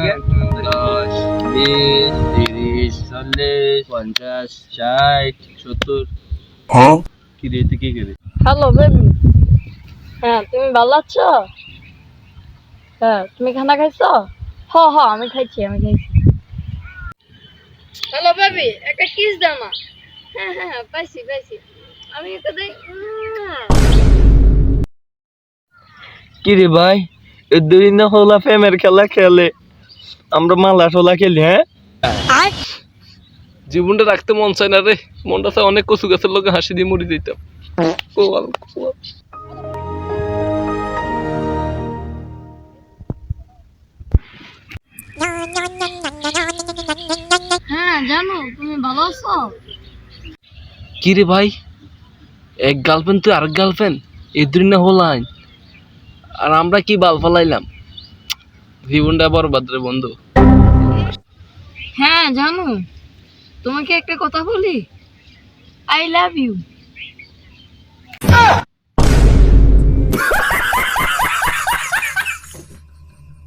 লাগে 10 20 30 40 50 60 70 কি রে তুই কি করে? হ্যালো বেবি, হ্যাঁ তুমি ভালো আছো? হ্যাঁ তুমি খানা খাইছো? হ হ আমি খাইছি। হ্যালো বেবি, একটা কিস দাও না। হ্যাঁ হ্যাঁ হ্যাঁ, পাইছি পাইছি। আমি এটা দেই। কি রে ভাই, এই দুই না হলা প্রেমের খেলা খেলে, আমরা মালা টোলা খেলি। হ্যাঁ, জীবনটা রাখতে মন চায় না রে, মনটা চায় অনেক কচু গাছের লোকে হাসি দিয়ে মরি দিতাম। হ্যাঁ জানো, তুমি ভালো আছো? কি রে ভাই, এক গার্লফ্রেন্ড তুই আরেক গার্লফ্রেন্ড, এই দুই না হলাই, আর আমরা কি বাল ফালাইলাম, জীবনটা বরবাদ রে বন্ধু। হ্যাঁ জানো, তোমাকে একটা কথা বলি, আই লাভ ইউ।